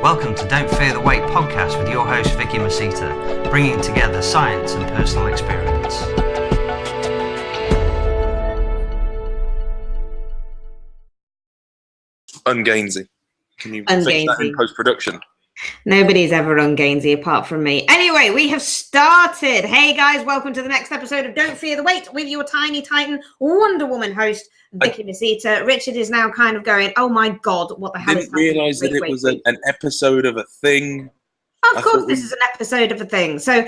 Welcome to Don't Fear the Weight podcast with your host Vicky Masita, bringing together science and personal experience. Ungainsey. Can you fix that in post-production? Nobody's ever Ungainsey apart from me. Anyway, we have started. Hey guys, welcome to the next episode of Don't Fear the Weight with your tiny titan Wonder Woman host Vicky Masita. Richard is now kind of going, oh my god, what the hell is happening? I didn't realise that it was an episode of a thing. Of course, this is an episode of a thing. So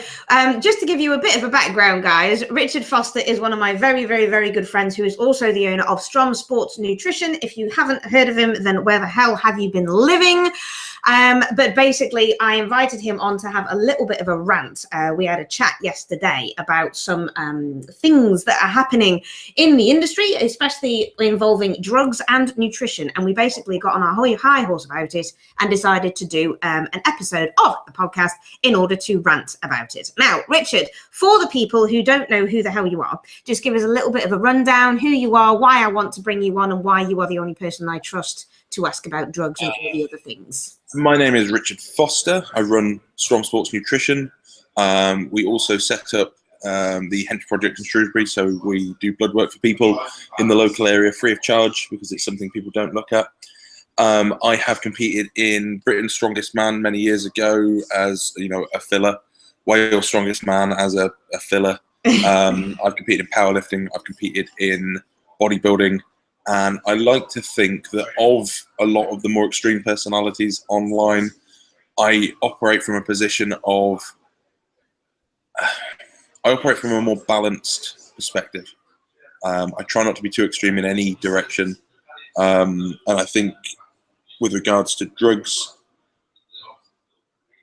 just to give you a bit of a background, guys, Richard Foster is one of my very, very, very good friends who is also the owner of Strong Sports Nutrition. If you haven't heard of him, then where the hell have you been living? But basically, I invited him on to have a little bit of a rant. We had a chat yesterday about some things that are happening in the industry, especially involving drugs and nutrition. And we basically got on our high horse about it and decided to do an episode of the podcast in order to rant about it. Now, Richard, for the people who don't know who the hell you are, just give us a little bit of a rundown, who you are, why I want to bring you on, and why you are the only person I trust to ask about drugs and all the other things. My name is Richard Foster. I run Strong Sports Nutrition. We also set up the Hench Project in Shrewsbury, so we do blood work for people in the local area free of charge because it's something people don't look at. I have competed in Britain's Strongest Man many years ago as, a filler. Wales Strongest Man as a filler. I've competed in powerlifting. I've competed in bodybuilding. And I like to think that of a lot of the more extreme personalities online, I operate from a position of, I operate from a more balanced perspective. I try not to be too extreme in any direction. And I think with regards to drugs,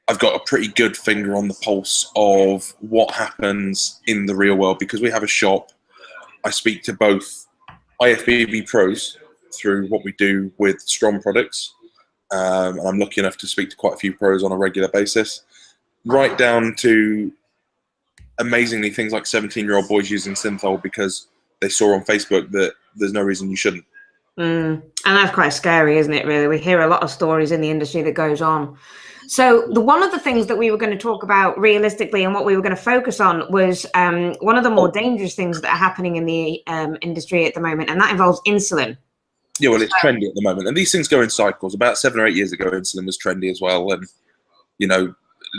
I've got a pretty good finger on the pulse of what happens in the real world because we have a shop. I speak to both IFBB Pros through what we do with Strong products. And I'm lucky enough to speak to quite a few pros on a regular basis, right down to amazingly things like 17-year-old boys using synthol because they saw on Facebook that there's no reason you shouldn't. And that's quite scary, isn't it, really? We hear a lot of stories in the industry that goes on. So one of the things that we were going to talk about realistically and what we were going to focus on was one of the more dangerous things that are happening in the industry at the moment, and that involves insulin. Yeah, well, it's trendy at the moment. And these things go in cycles. About 7 or 8 years ago, insulin was trendy as well. And,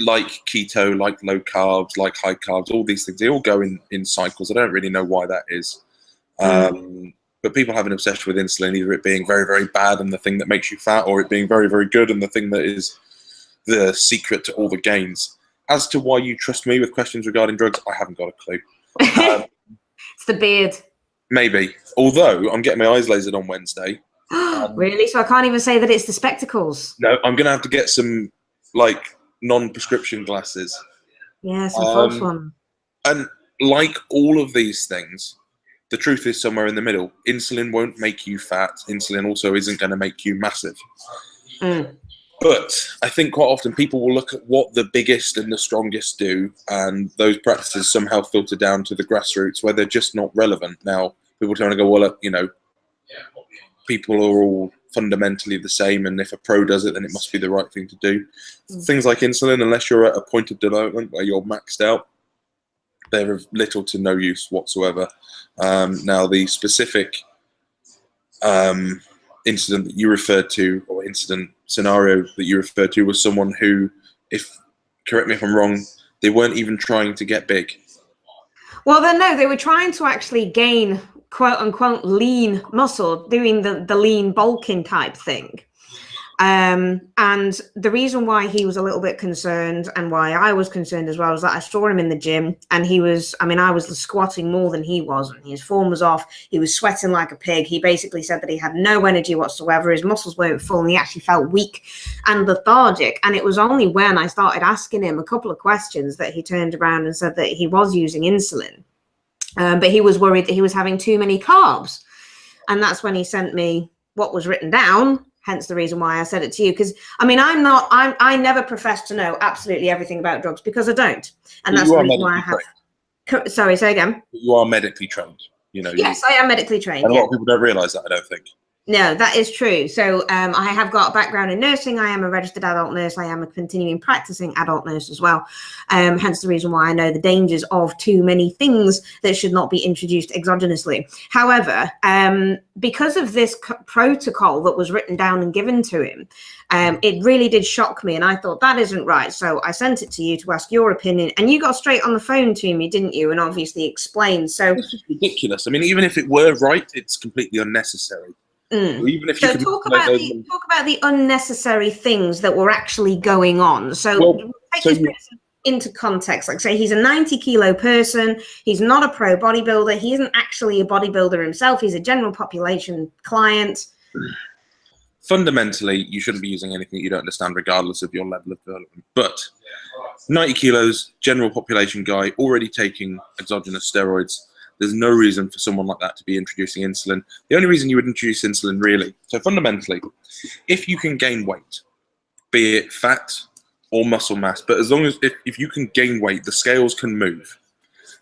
like keto, like low carbs, like high carbs, all these things, they all go in cycles. I don't really know why that is. But people have an obsession with insulin, either it being very, very bad and the thing that makes you fat, or it being very, very good and the thing that is the secret to all the gains. As to why you trust me with questions regarding drugs, I haven't got a clue. It's the beard. Maybe. Although I'm getting my eyes lasered on Wednesday. Really? So I can't even say that it's the spectacles. No, I'm going to have to get some non-prescription glasses. Yeah, some false one. And like all of these things, the truth is somewhere in the middle. Insulin won't make you fat. Insulin also isn't going to make you massive. But I think quite often people will look at what the biggest and the strongest do, and those practices somehow filter down to the grassroots where they're just not relevant. Now, people trying to go, well, people are all fundamentally the same, and if a pro does it, then it must be the right thing to do. Things like insulin, unless you're at a point of development where you're maxed out, they're of little to no use whatsoever. Now, the specific incident that you referred to, or incident scenario that you referred to, was someone who, correct me if I'm wrong, they weren't even trying to get big. Well, then no, they were trying to actually gain quote unquote lean muscle, doing the lean bulking type thing. And the reason why he was a little bit concerned and why I was concerned as well was that I saw him in the gym and I was squatting more than he was, and his form was off. He was sweating like a pig. He basically said that he had no energy whatsoever. His muscles weren't full and he actually felt weak and lethargic. And it was only when I started asking him a couple of questions that he turned around and said that he was using insulin. But he was worried that he was having too many carbs. And that's when he sent me what was written down. Hence the reason why I said it to you, because I never profess to know absolutely everything about drugs because I don't, and that's the reason why I have. Sorry, say again. You are medically trained, Yes, I am medically trained. And a lot of people don't realise that. I don't think. No, that is true. So I have got a background in nursing. I am a registered adult nurse. I am a continuing practicing adult nurse as well. Hence the reason why I know the dangers of too many things that should not be introduced exogenously. However, because of this protocol that was written down and given to him, it really did shock me. And I thought, that isn't right. So I sent it to you to ask your opinion. And you got straight on the phone to me, didn't you? And obviously explained. So it's just ridiculous. I mean, even if it were right, it's completely unnecessary. Even if you so talk about the unnecessary things that were actually going on. So take this person into context. Like, say he's a 90-kilo person. He's not a pro bodybuilder. He isn't actually a bodybuilder himself. He's a general population client. Fundamentally, you shouldn't be using anything that you don't understand, regardless of your level of development. But 90 kilos, general population guy, already taking exogenous steroids. There's no reason for someone like that to be introducing insulin. The only reason you would introduce insulin, really, so fundamentally, if you can gain weight, be it fat or muscle mass, but as long as if you can gain weight, the scales can move,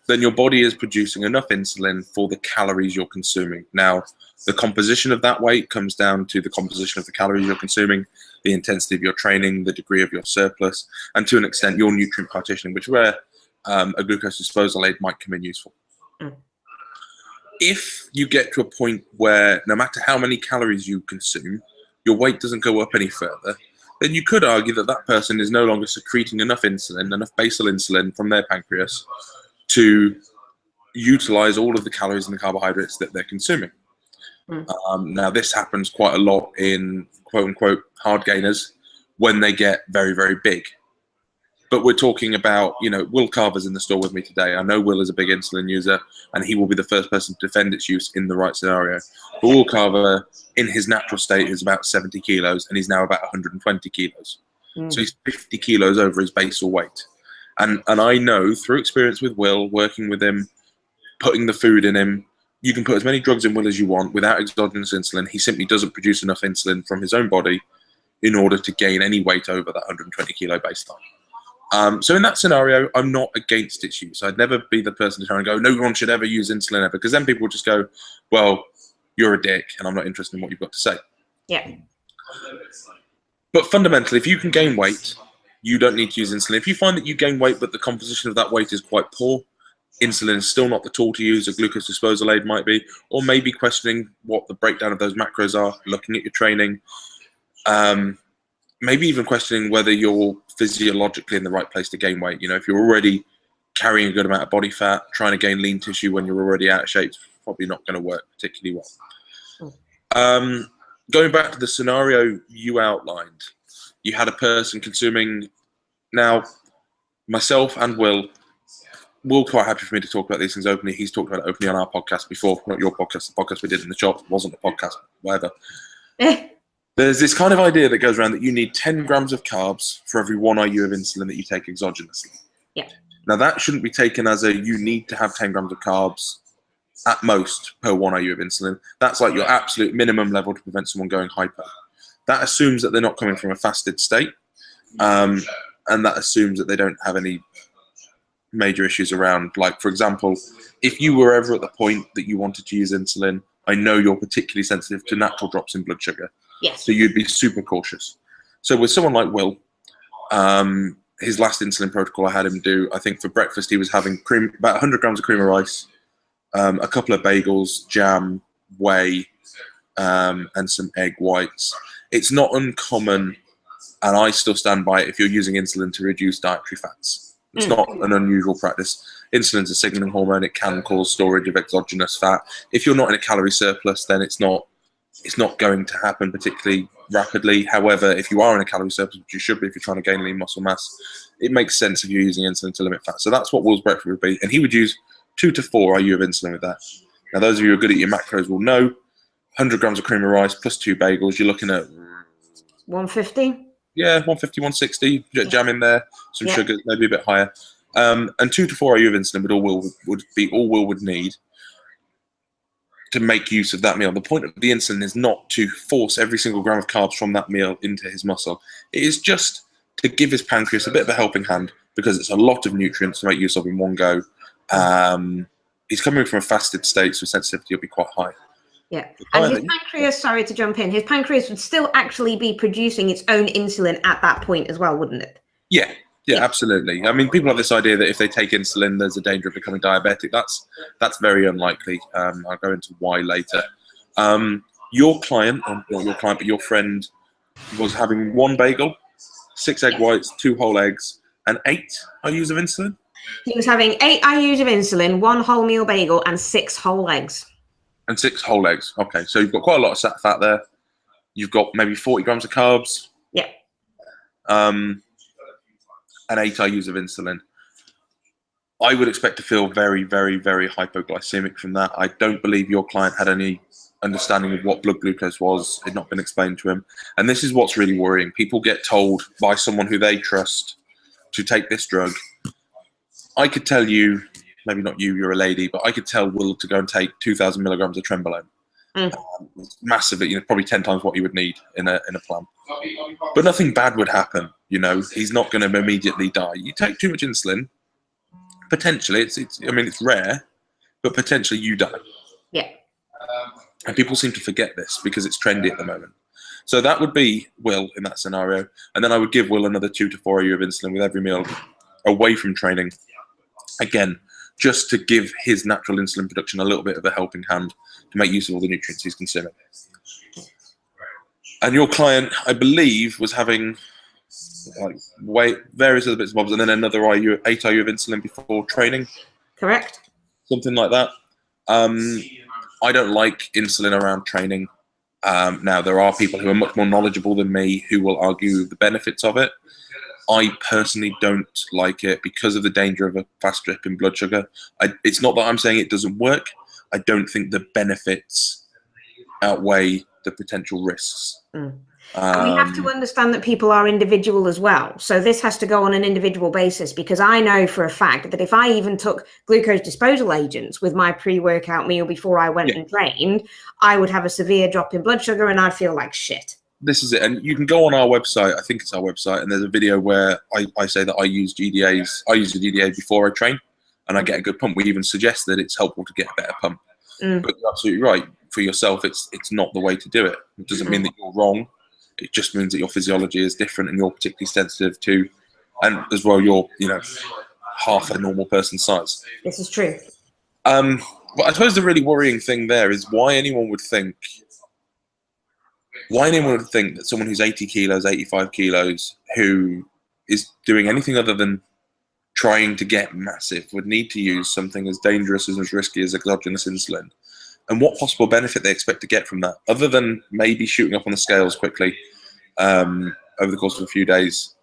then your body is producing enough insulin for the calories you're consuming. Now, the composition of that weight comes down to the composition of the calories you're consuming, the intensity of your training, the degree of your surplus, and to an extent, your nutrient partitioning, which is where a glucose disposal aid might come in useful. If you get to a point where no matter how many calories you consume, your weight doesn't go up any further, then you could argue that that person is no longer secreting enough insulin, enough basal insulin from their pancreas to utilize all of the calories and the carbohydrates that they're consuming. Now, this happens quite a lot in quote-unquote hard gainers when they get very, very big. But we're talking about, Will Carver's in the store with me today. I know Will is a big insulin user, and he will be the first person to defend its use in the right scenario. But Will Carver, in his natural state, is about 70 kilos, and he's now about 120 kilos. So he's 50 kilos over his basal weight. And I know, through experience with Will, working with him, putting the food in him, you can put as many drugs in Will as you want without exogenous insulin. He simply doesn't produce enough insulin from his own body in order to gain any weight over that 120 kilo baseline. So in that scenario, I'm not against its use. I'd never be the person to try and go, no one should ever use insulin ever, because then people will just go, well, you're a dick, and I'm not interested in what you've got to say. Yeah. But fundamentally, if you can gain weight, you don't need to use insulin. If you find that you gain weight, but the composition of that weight is quite poor, insulin is still not the tool to use. A glucose disposal aid might be, or maybe questioning what the breakdown of those macros are, looking at your training, maybe even questioning whether you're physiologically in the right place to gain weight. If you're already carrying a good amount of body fat, trying to gain lean tissue when you're already out of shape, it's probably not going to work particularly well. Going back to the scenario you outlined, you had a person consuming. Now, myself and Will quite happy for me to talk about these things openly. He's talked about it openly on our podcast before, not your podcast, the podcast we did in the shop. It wasn't a podcast, whatever. There's this kind of idea that goes around that you need 10 grams of carbs for every 1 IU of insulin that you take exogenously. Yeah. Now, that shouldn't be taken as you need to have 10 grams of carbs at most per 1 IU of insulin. That's like your absolute minimum level to prevent someone going hyper. That assumes that they're not coming from a fasted state, and that assumes that they don't have any major issues around. Like, for example, if you were ever at the point that you wanted to use insulin, I know you're particularly sensitive to natural drops in blood sugar. Yes. So you'd be super cautious. So with someone like Will, his last insulin protocol I had him do, I think for breakfast he was having about 100 grams of cream of rice, a couple of bagels, jam, whey, and some egg whites. It's not uncommon, and I still stand by it, if you're using insulin to reduce dietary fats. It's not an unusual practice. Insulin's a signaling hormone. It can cause storage of exogenous fat. If you're not in a calorie surplus, then it's not going to happen particularly rapidly. However, if you are in a calorie surplus, which you should be if you're trying to gain lean muscle mass, it makes sense if you're using insulin to limit fat. So that's what Will's breakfast would be. And he would use 2 to 4 IU of insulin with that. Now, those of you who are good at your macros will know 100 grams of cream of rice plus 2 bagels, you're looking at 150? Yeah, 150, 160. Jam in there, some sugar, maybe a bit higher. And 2 to 4 IU of insulin would be all Will would need to make use of that meal. The point of the insulin is not to force every single gram of carbs from that meal into his muscle. It is just to give his pancreas a bit of a helping hand, because it's a lot of nutrients to make use of in one go. He's coming from a fasted state, so sensitivity will be quite high. Yeah. And his pancreas, sorry to jump in, his pancreas would still actually be producing its own insulin at that point as well, wouldn't it? Yeah, absolutely. I mean, people have this idea that if they take insulin, there's a danger of becoming diabetic. That's very unlikely. I'll go into why later. Your client, or not your client, but your friend, was having 1 bagel, 6 egg whites, 2 whole eggs, and 8 IUs of insulin? He was having 8 IUs of insulin, 1 wholemeal bagel, and 6 whole eggs. And 6 whole eggs. Okay, so you've got quite a lot of sat fat there. You've got maybe 40 grams of carbs. Yeah. And 8 IUs of insulin. I would expect to feel very, very, very hypoglycemic from that. I don't believe your client had any understanding of what blood glucose was. It had not been explained to him. And this is what's really worrying. People get told by someone who they trust to take this drug. I could tell you, maybe not you, you're a lady, but I could tell Will to go and take 2,000 milligrams of trenbolone. Massively, probably 10 times what you would need in a plan. But nothing bad would happen. He's not going to immediately die. You take too much insulin, potentially, it's rare, but potentially you die. Yeah. And people seem to forget this because it's trendy at the moment. So that would be Will in that scenario. And then I would give Will another 2 to 4 IU of insulin with every meal away from training. Again, just to give his natural insulin production a little bit of a helping hand to make use of all the nutrients he's consuming. And your client, I believe, was having various other bits and bobs, and then another 8 IU of insulin before training. Correct. Something like that. I don't like insulin around training. Now, there are people who are much more knowledgeable than me who will argue the benefits of it. I personally don't like it because of the danger of a fast drip in blood sugar. It's not that I'm saying it doesn't work. I don't think the benefits outweigh the potential risks. And we have to understand that people are individual as well. So this has to go on an individual basis, because I know for a fact that if I even took glucose disposal agents with my pre-workout meal before I went and trained, I would have a severe drop in blood sugar and I'd feel like shit. This is it. And you can go on our website. I think it's our website. And there's a video where I say that I use DDAs. I use the DDA before I train and I get a good pump. We even suggest that it's helpful to get a better pump. But you're absolutely right. For yourself, it's not the way to do it. It doesn't mean that you're wrong. It just means that your physiology is different and you're particularly sensitive to, and as well, you're, half a normal person's size. This is true. But I suppose the really worrying thing there is why anyone would think that someone who's 80 kilos, 85 kilos, who is doing anything other than trying to get massive would need to use something as dangerous and as risky as exogenous insulin. And what possible benefit they expect to get from that, other than maybe shooting up on the scales quickly over the course of a few days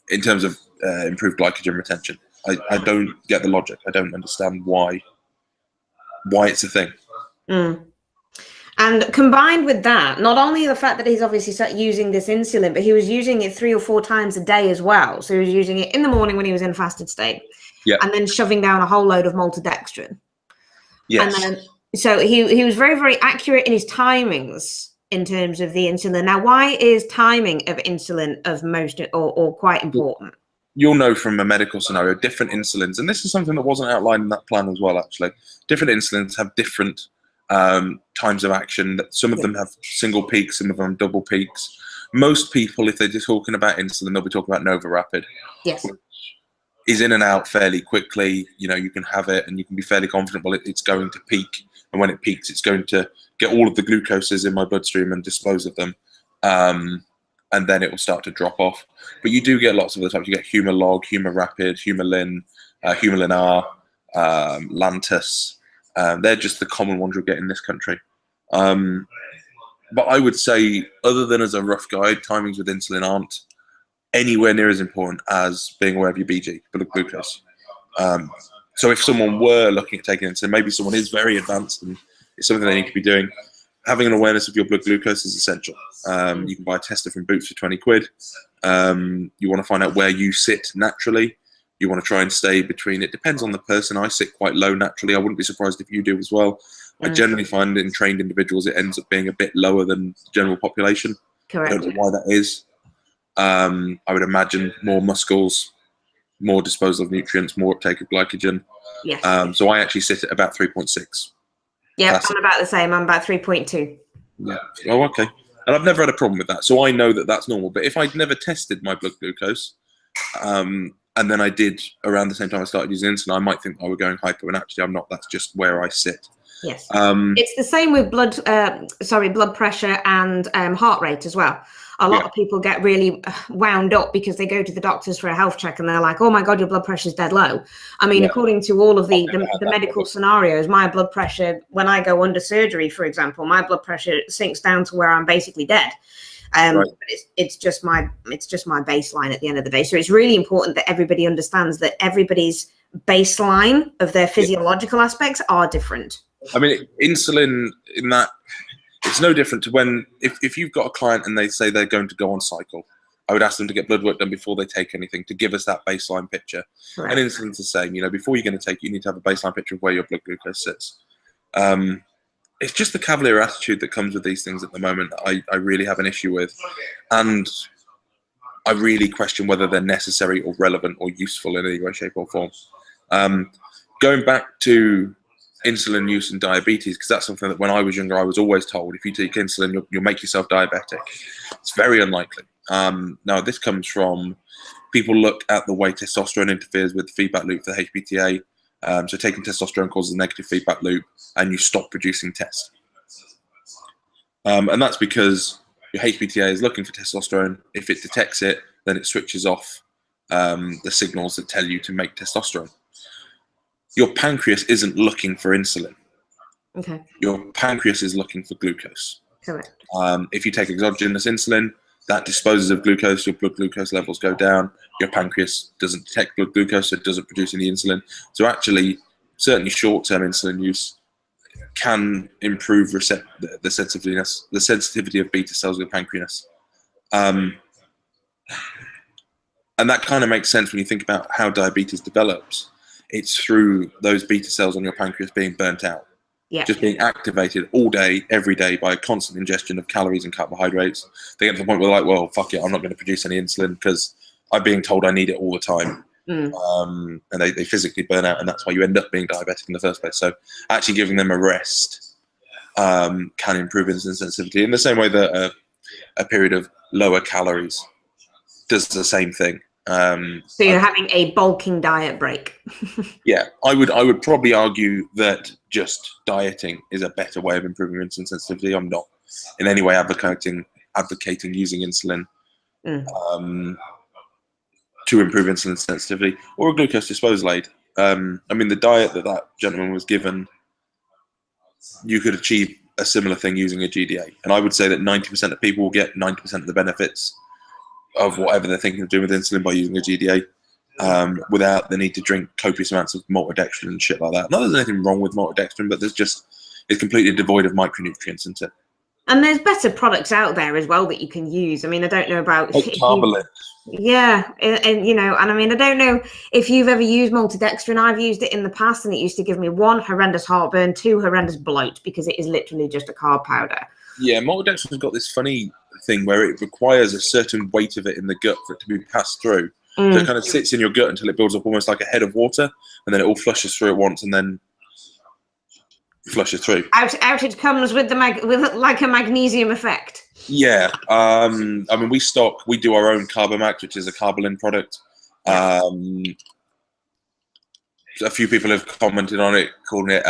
in terms of improved glycogen retention. I don't get the logic. I don't understand why it's a thing. And combined with that, not only the fact that he's obviously using this insulin, but he was using it 3 or 4 times a day as well. So he was using it in the morning when he was in a fasted state, and then shoving down a whole load of maltodextrin. Yes. And then, so he was very, very accurate in his timings in terms of the insulin. Now, why is timing of insulin of most or quite important? You'll know from a medical scenario, different insulins, and this is something that wasn't outlined in that plan as well, actually. Different insulins have different times of action. Some of them have single peaks, some of them have double peaks. Most people, if they're just talking about insulin, they'll be talking about Nova Rapid. Yes. Is in and out fairly quickly. You can have it and you can be fairly confident, well, it's going to peak. And when it peaks, it's going to get all of the glucoses in my bloodstream and dispose of them. And then it will start to drop off. But you do get lots of other types. You get Humalog, Humarapid, Humalin, Humalin R, Lantus. They're just the common ones you'll get in this country. But I would say, other than as a rough guide, timings with insulin aren't anywhere near as important as being aware of your BG, blood glucose. So if someone were looking at taking insulin, maybe someone is very advanced and it's something they need to be doing, having an awareness of your blood glucose is essential. You can buy a tester from Boots for 20 quid. You want to find out where you sit naturally. You want to try and stay between, it depends on the person. I sit quite low naturally. I wouldn't be surprised if you do as well. I generally find in trained individuals, it ends up being a bit lower than the general population. Correct. I don't know why that is. I would imagine more muscles, more disposal of nutrients, more uptake of glycogen. Yes. So I actually sit at about 3.6. Yeah, I'm about the same. I'm about 3.2. Yeah. Oh, okay. And I've never had a problem with that, so I know that that's normal. But if I'd never tested my blood glucose, and then I did around the same time I started using insulin, I might think I were going hyper, and actually I'm not. That's just where I sit. Yes. It's the same with blood pressure and heart rate as well. A lot of people get really wound up because they go to the doctors for a health check and they're like, oh my God, your blood pressure is dead low. I mean, according to all of the medical scenarios, my blood pressure, when I go under surgery, for example, my blood pressure sinks down to where I'm basically dead. But it's just my baseline at the end of the day. So it's really important that everybody understands that everybody's baseline of their physiological aspects are different. I mean, insulin in that, it's no different to when, if you've got a client and they say they're going to go on cycle, I would ask them to get blood work done before they take anything to give us that baseline picture. Right. And insulin's the same. Before you're going to take it, you need to have a baseline picture of where your blood glucose sits. It's just the cavalier attitude that comes with these things at the moment I really have an issue with. And I really question whether they're necessary or relevant or useful in any way, shape or form. Going back to insulin use and diabetes, because that's something that when I was younger I was always told, if you take insulin you'll make yourself diabetic. It's very unlikely. Now this comes from people look at the way testosterone interferes with the feedback loop for the HPTA. So taking testosterone causes a negative feedback loop and you stop producing test. And that's because your HPTA is looking for testosterone. If it detects it, then it switches off the signals that tell you to make testosterone. Your pancreas isn't looking for insulin. Okay. Your pancreas is looking for glucose. Correct. If you take exogenous insulin, that disposes of glucose, your blood glucose levels go down, your pancreas doesn't detect blood glucose, so it doesn't produce any insulin. So actually, certainly short-term insulin use can improve the sensitivity of beta cells in the pancreas. And that kind of makes sense when you think about how diabetes develops. It's through those beta cells on your pancreas being burnt out. Yeah. Just being activated all day, every day by a constant ingestion of calories and carbohydrates. They get to the point where they're like, well, fuck it, I'm not going to produce any insulin because I'm being told I need it all the time. And they physically burn out, and that's why you end up being diabetic in the first place. So actually giving them a rest can improve insulin sensitivity in the same way that a period of lower calories does the same thing. So you're having a bulking diet break. Yeah, I would probably argue that just dieting is a better way of improving insulin sensitivity. I'm not in any way advocating using insulin to improve insulin sensitivity or a glucose disposal aid. I mean, the diet that gentleman was given, you could achieve a similar thing using a GDA, and I would say that 90% of people will get 90% of the benefits of whatever they're thinking of doing with insulin by using a GDA, without the need to drink copious amounts of maltodextrin and shit like that. Not that there's anything wrong with maltodextrin, but it's completely devoid of micronutrients, isn't it? And there's better products out there as well that you can use. I mean, I don't know about Carbolin. Yeah, and I mean, I don't know if you've ever used maltodextrin. I've used it in the past, and it used to give me 1, horrendous heartburn, 2, horrendous bloat, because it is literally just a carb powder. Yeah, maltodextrin's got this funny thing where it requires a certain weight of it in the gut for it to be passed through. So it kind of sits in your gut until it builds up almost like a head of water, and then it all flushes through at once, and then flushes through. Out it comes with with like a magnesium effect. Yeah, I mean, we do our own Carbomax, which is a Carbolin product. A few people have commented on it, calling it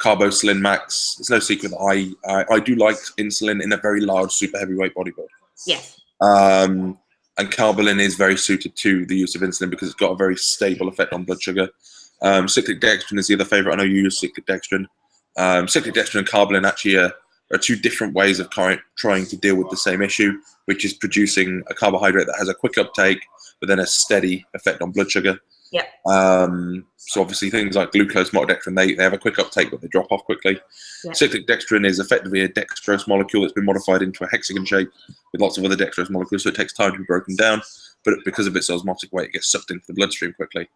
Carboslin Max. It's no secret that I do like insulin in a very large, super heavyweight bodybuilder. Yes. And Carbolin is very suited to the use of insulin because it's got a very stable effect on blood sugar. Cyclic dextrin is the other favorite. I know you use cyclic dextrin. Cyclic dextrin and Carbolin actually are two different ways of trying to deal with the same issue, which is producing a carbohydrate that has a quick uptake, but then a steady effect on blood sugar. Yeah. So obviously things like glucose, maltodextrin, they have a quick uptake, but they drop off quickly. Yeah. Cyclic dextrin is effectively a dextrose molecule that's been modified into a hexagon shape with lots of other dextrose molecules, so it takes time to be broken down, but because of its osmotic weight, it gets sucked into the bloodstream quickly.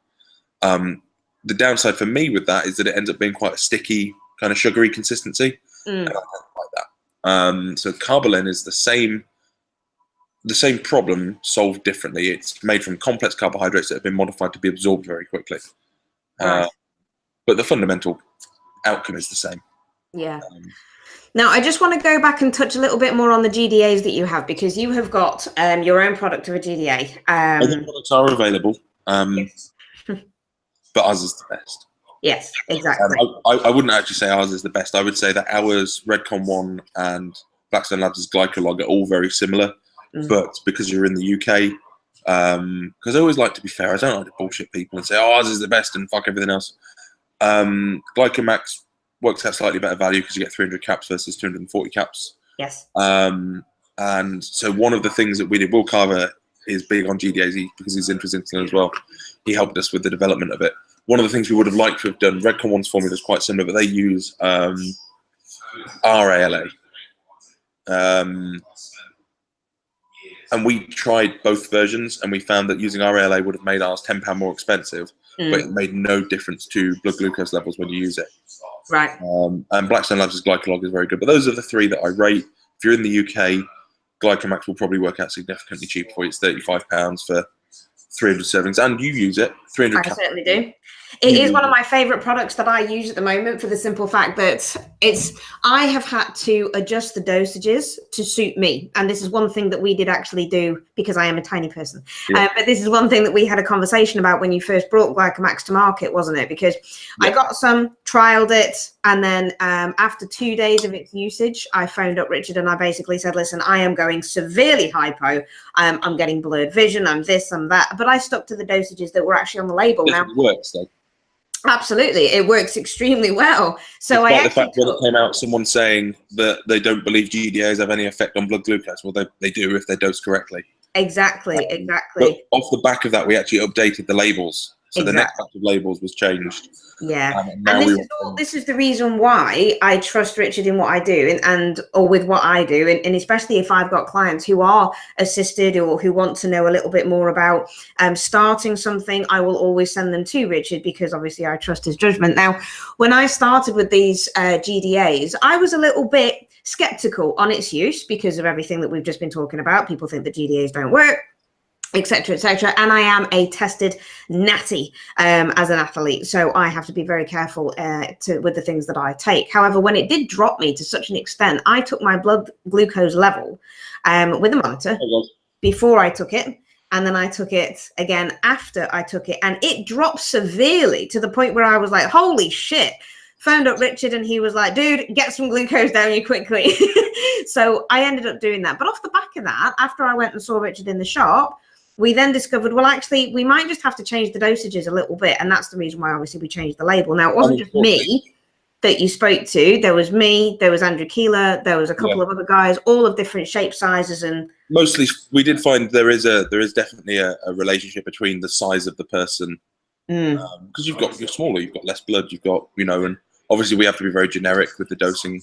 The downside for me with that is that it ends up being quite a sticky, kind of sugary consistency. And I don't like that. So Carbolin is the same problem solved differently. It's made from complex carbohydrates that have been modified to be absorbed very quickly. But the fundamental outcome is the same. Yeah. Now, I just want to go back and touch a little bit more on the GDAs that you have, because you have got your own product of a GDA. Other products are available, Yes. but ours is the best. Yes, exactly. I wouldn't actually say ours is the best. I would say that ours, Redcon One and Blackstone Labs' Glycolog, are all very similar. But because you're in the UK, because I always like to be fair, I don't like to bullshit people and say, oh, ours is the best and fuck everything else. Glycomax works out slightly better value because you get 300 caps versus 240 caps. Yes. And so one of the things that we did, Will Carver is big on GDAs because he's interested in insulin as well. He helped us with the development of it. One of the things we would have liked to have done, Redcon One's formula is quite similar, but they use RALA. And we tried both versions, and we found that using RALA would have made ours £10 more expensive, but it made no difference to blood glucose levels when you use it. Right. And Blackstone Labs' Glycolog is very good. But those are the three that I rate. If you're in the UK, Glycomax will probably work out significantly cheaper for you. It's £35 for 300 servings, and you use it. 300 I certainly do. It is one of my favorite products that I use at the moment, for the simple fact that I have had to adjust the dosages to suit me. And this is one thing that we did actually do, because I am a tiny person. But this is one thing that we had a conversation about when you first brought Glycomax to market, wasn't it? Because I got some, trialed it, and then after 2 days of its usage, I phoned up Richard and I basically said, listen, I am going severely hypo. I'm getting blurred vision. I'm this, I'm that. But I stuck to the dosages that were actually on the label. Now, it works, though. Absolutely, it works extremely well. So I the fact when it came out, someone saying that they don't believe GDAs have any effect on blood glucose. Well, they do if they're dosed correctly. Exactly. But off the back of that, we actually updated the labels. So the next batch of labels was changed. Yeah, and this is the reason why I trust Richard in what I do, or with what I do, and especially if I've got clients who are assisted or who want to know a little bit more about starting something, I will always send them to Richard, because obviously I trust his judgment. Now, when I started with these GDAs, I was a little bit skeptical on its use because of everything that we've just been talking about. People think that GDAs don't work, etc., etc. And I am a tested natty as an athlete, so I have to be very careful with the things that I take. However, when it did drop me to such an extent, I took my blood glucose level with a monitor before I took it, and then I took it again after I took it, and it dropped severely to the point where I was like, holy shit. Phoned up Richard and he was like, dude, get some glucose down you quickly. So I ended up doing that. But off the back of that, after I went and saw Richard in the shop, we then discovered, well, actually, we might just have to change the dosages a little bit. And that's the reason why, obviously, we changed the label. Now, it wasn't just me that you spoke to. There was me, there was Andrew Keeler, there was a couple of other guys, all of different shape sizes. And mostly, we did find there is definitely a relationship between the size of the person. Because you're smaller, you've got less blood, you've got, and obviously we have to be very generic with the dosing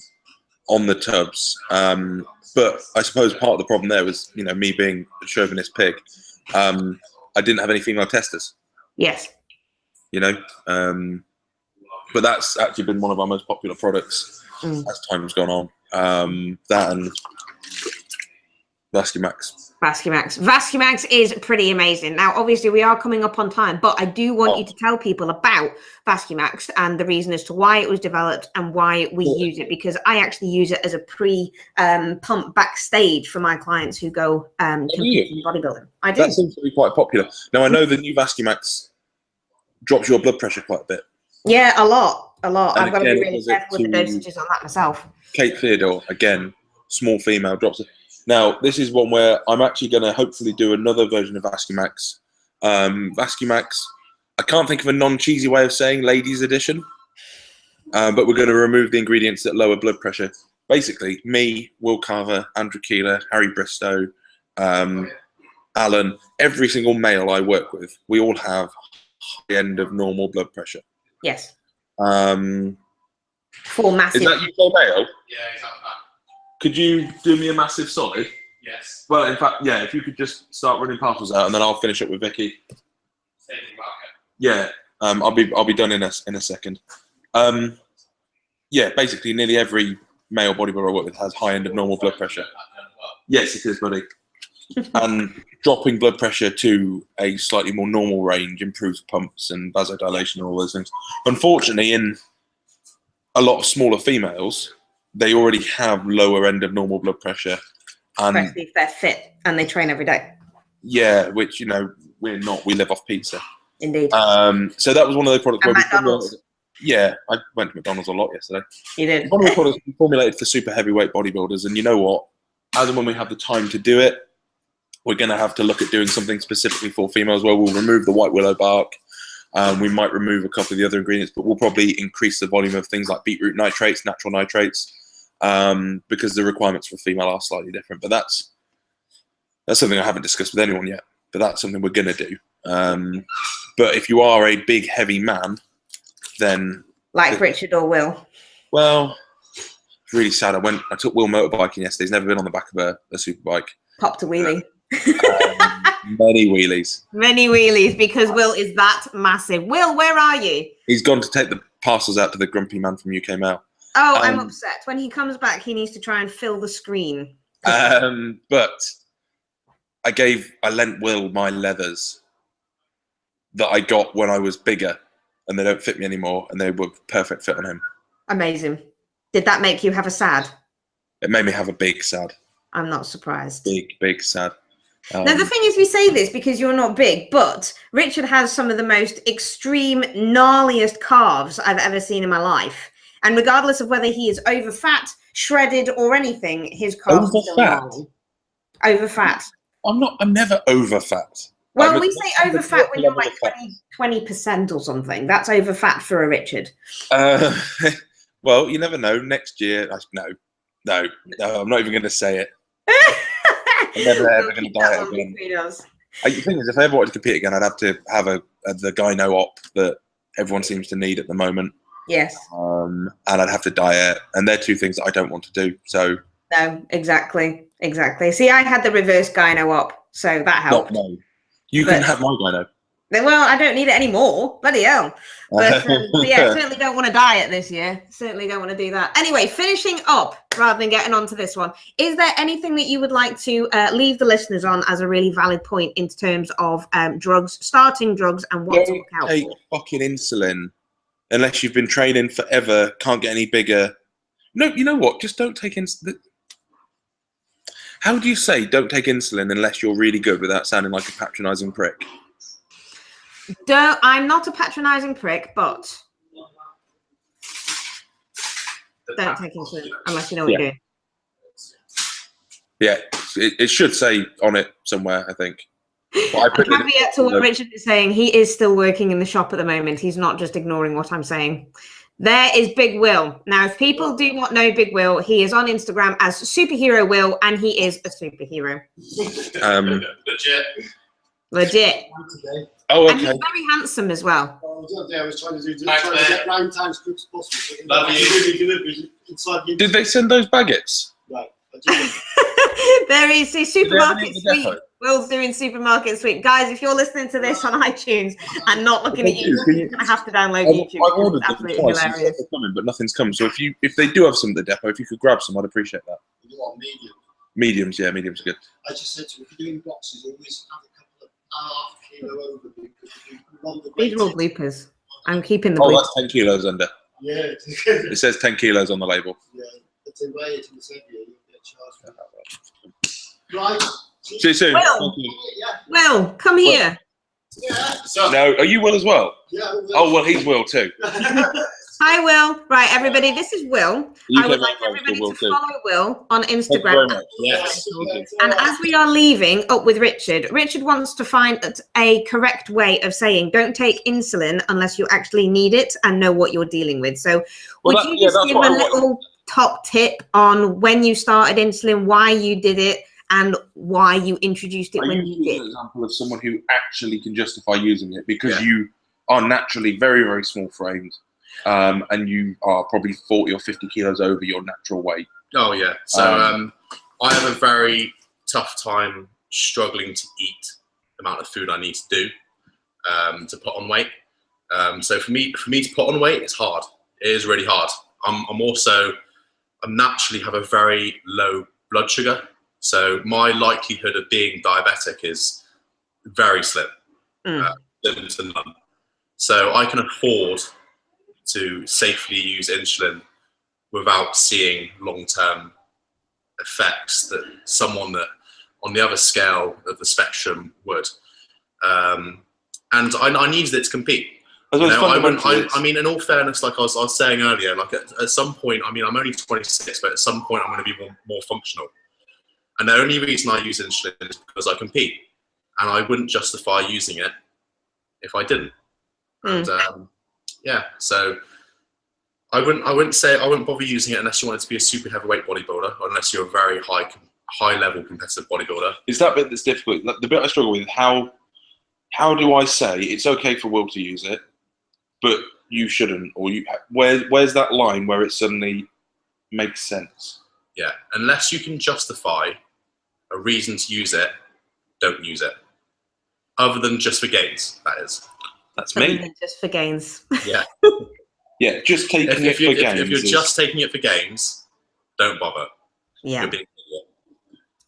on the tubs. But I suppose part of the problem there was, me being a chauvinist pig. I didn't have any female testers. Yes. But that's actually been one of our most popular products as time's gone on. That and Vascumax. Vascumax is pretty amazing. Now, obviously, we are coming up on time, but I do want you to tell people about Vascumax and the reason as to why it was developed and why we use it, because I actually use it as a pre-pump backstage for my clients who go compete in bodybuilding. I do. That seems to be quite popular. Now, I know the new Vascumax drops your blood pressure quite a bit. Yeah, a lot. I've got to be really careful with the dosages on that myself. Kate Theodore, again, small female, drops it. Now, this is one where I'm actually going to hopefully do another version of Vascumax. Vascumax, I can't think of a non-cheesy way of saying ladies edition, but we're going to remove the ingredients that lower blood pressure. Basically, me, Will Carver, Andrew Keeler, Harry Bristow, Alan, every single male I work with, we all have high end of normal blood pressure. Yes. For massive. Is that you for male? Yeah, exactly. Could you do me a massive solid? Yes. Well, in fact, yeah, if you could just start running parcels out, and then I'll finish up with Vicky. Yeah, I'll be done in a second. Yeah, basically, nearly every male bodybuilder I work with has high end of normal blood pressure. Yes, it is, buddy. And dropping blood pressure to a slightly more normal range improves pumps and vasodilation and all those things. Unfortunately, in a lot of smaller females, they already have lower end of normal blood pressure. And especially if they're fit and they train every day. Yeah, which, you know, we're not. We live off pizza. Indeed. So that was one of the products. And McDonald's. Yeah, I went to McDonald's a lot yesterday. You did. One of the products we formulated for super heavyweight bodybuilders, and you know what? As and when we have the time to do it, we're going to have to look at doing something specifically for females where we'll remove the white willow bark. We might remove a couple of the other ingredients, but we'll probably increase the volume of things like beetroot nitrates, natural nitrates, because the requirements for female are slightly different. But that's something I haven't discussed with anyone yet, but that's something we're going to do. But if you are a big, heavy man, then... Like Richard or Will? Well, it's really sad. I took Will motorbiking yesterday. He's never been on the back of a super bike. Popped a wheelie. Many wheelies. Many wheelies, because Will is that massive. Will, where are you? He's gone to take the parcels out to the grumpy man from UK Mail. Oh, I'm upset. When he comes back, he needs to try and fill the screen. But I lent Will my leathers that I got when I was bigger, and they don't fit me anymore, and they were perfect fit on him. Amazing. Did that make you have a sad? It made me have a big sad. I'm not surprised. Big sad. Now, the thing is, we say this because you're not big, but Richard has some of the most extreme, gnarliest calves I've ever seen in my life. And regardless of whether he is over fat, shredded, or anything, his calves are still gnarly. Over fat. I'm never over fat. Well, we say over fat when you're like 20% or something. That's over fat for a Richard. Well, you never know. Next year, no, I'm not even going to say it. I'm never ever going to diet again. The thing is, if I ever wanted to compete again, I'd have to have the gyno op that everyone seems to need at the moment. Yes. And I'd have to diet, and they're two things that I don't want to do. So. No, exactly. See, I had the reverse gyno op, so that helped. No. You can have my gyno. Well, I don't need it anymore. Bloody hell. But yeah, certainly don't want to diet this year. Certainly don't want to do that. Anyway, finishing up, rather than getting on to this one, is there anything that you would like to leave the listeners on as a really valid point in terms of drugs, starting drugs, and what to look out for? Take fucking insulin unless you've been training forever, can't get any bigger. No, you know what? Just don't take insulin. How do you say don't take insulin unless you're really good without sounding like a patronising prick? I'm not a patronising prick, but don't take insulin unless you know what you're doing. Yeah, it should say on it somewhere, I think. A caveat to what Richard is saying, he is still working in the shop at the moment. He's not just ignoring what I'm saying. There is Big Will. Now, if people do not know Big Will, he is on Instagram as Superhero Will, and he is a superhero. Legit. Oh, okay. And he's very handsome as well. I was trying to get round town as quick as possible. Love you. Did they send those baguettes? Right. There is a supermarket sweep. Will's doing supermarket sweep. Guys, if you're listening to this on iTunes and not looking at YouTube, you're going to have to download YouTube. I've ordered them twice, hilarious. Coming, but nothing's come. So if they do have some at the depot, if you could grab some, I'd appreciate that. You want medium? Mediums, yeah, mediums are good. I just said to him, if you're doing boxes, always have a couple of half kilo over because these are all bloopers. I'm keeping the bloopers. Oh, that's 10 kilos under. Yeah. It says 10 kilos on the label. Yeah, if they weigh it in the same year, you'll get charged for that. Right. See you soon. Will, come here. Yeah. No, are you Will as well? Yeah. Oh, well, he's Will too. Hi, Will. Right, everybody, this is Will. I would like everybody to follow Will on Instagram. Yes. And as we are leaving up with Richard, Richard wants to find a correct way of saying don't take insulin unless you actually need it and know what you're dealing with. So would you just give a little top tip on when you started insulin, why you did it, and why you introduced it when you did? An example of someone who actually can justify using it because you are naturally very, very small framed. And you are probably 40 or 50 kilos over your natural weight. Oh, yeah. So I have a very tough time struggling to eat the amount of food I need to do to put on weight. So for me to put on weight, it's hard. It is really hard. I naturally have a very low blood sugar. So my likelihood of being diabetic is very slim, slim to none. So I can afford to safely use insulin without seeing long-term effects that someone that on the other scale of the spectrum would. And I needed it to compete. I mean, in all fairness, like I was saying earlier, like at some point, I mean, I'm only 26, but at some point I'm going to be more functional. And the only reason I use insulin is because I compete. And I wouldn't justify using it if I didn't. And yeah, so I wouldn't bother using it unless you wanted to be a super heavyweight bodybuilder, or unless you're a very high level competitive bodybuilder. It's that bit that's difficult. The bit I struggle with, how do I say it's okay for Will to use it, but you shouldn't, or where's that line where it suddenly makes sense? Yeah, unless you can justify a reason to use it, don't use it. Other than just for gains, that is. That's me. Just for gains. Yeah. Yeah, just taking it for gains. If you're just taking it for gains, don't bother. Yeah. You're being an idiot.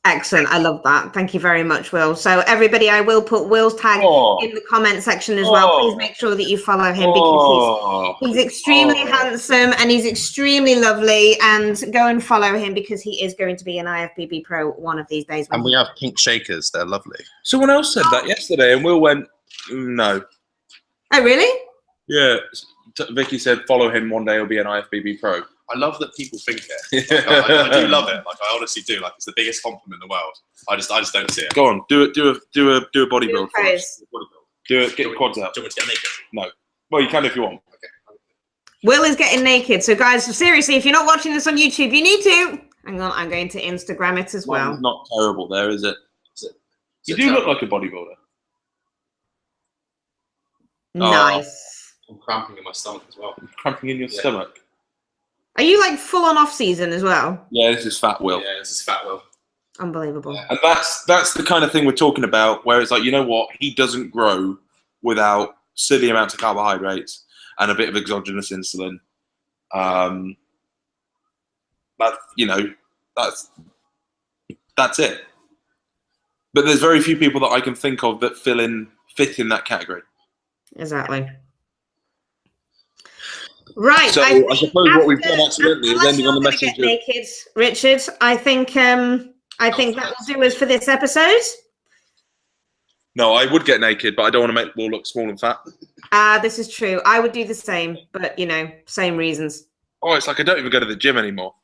Excellent. I love that. Thank you very much, Will. So everybody, I will put Will's tag in the comment section as well. Please make sure that you follow him because he's extremely handsome and he's extremely lovely, and go and follow him because he is going to be an IFBB Pro one of these days. And we have pink shakers. They're lovely. Someone else said that yesterday and Will went, no. Oh, really? Yeah. Vicky said, follow him one day, he'll be an IFBB Pro. I love that people think it. Like, I do love it. Like, I honestly do. Like, it's the biggest compliment in the world. I just don't see it. Go on, do a bodybuild for us. Do it. Get your quads out. Do you want me to get naked? No. Well, you can if you want. Okay. Will is getting naked. So, guys, seriously, if you're not watching this on YouTube, you need to. Hang on, I'm going to Instagram it as well. It's not terrible there, is it? You do look like a bodybuilder. Nice. I'm cramping in my stomach as well. Cramping in your stomach. Are you like full on off season as well? Yeah, this is fat Will. Yeah, this is fat Will. Unbelievable. Yeah. And that's the kind of thing we're talking about, where it's like, you know what, he doesn't grow without silly amounts of carbohydrates and a bit of exogenous insulin. That's it. But there's very few people that I can think of that fit in that category. Exactly. Right. So I suppose what we've done accidentally is ending on the message of naked, Richard. I think that will do us for this episode. No, I would get naked, but I don't want to make Will look small and fat. This is true. I would do the same, but same reasons. Oh, it's like I don't even go to the gym anymore.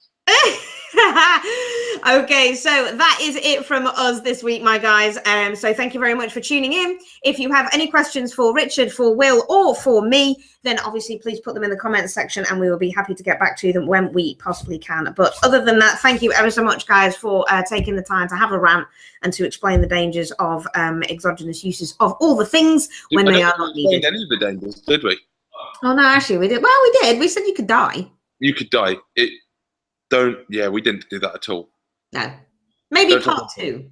Okay, so that is it from us this week, my guys. So thank you very much for tuning in. If you have any questions for Richard, for Will, or for me, then obviously please put them in the comments section and we will be happy to get back to them when we possibly can. But other than that, thank you ever so much, guys, for taking the time to have a rant and to explain the dangers of exogenous uses of all the things when they are not needed. Any of the dangers, did we? Oh, no, actually, we did. Well, we did. We said you could die. You could die. Yeah, we didn't do that at all. No. Maybe part two.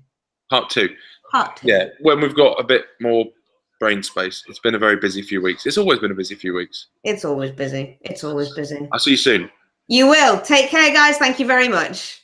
Part two. Part two. Yeah, when we've got a bit more brain space. It's been a very busy few weeks. It's always been a busy few weeks. It's always busy. It's always busy. I'll see you soon. You will. Take care, guys. Thank you very much.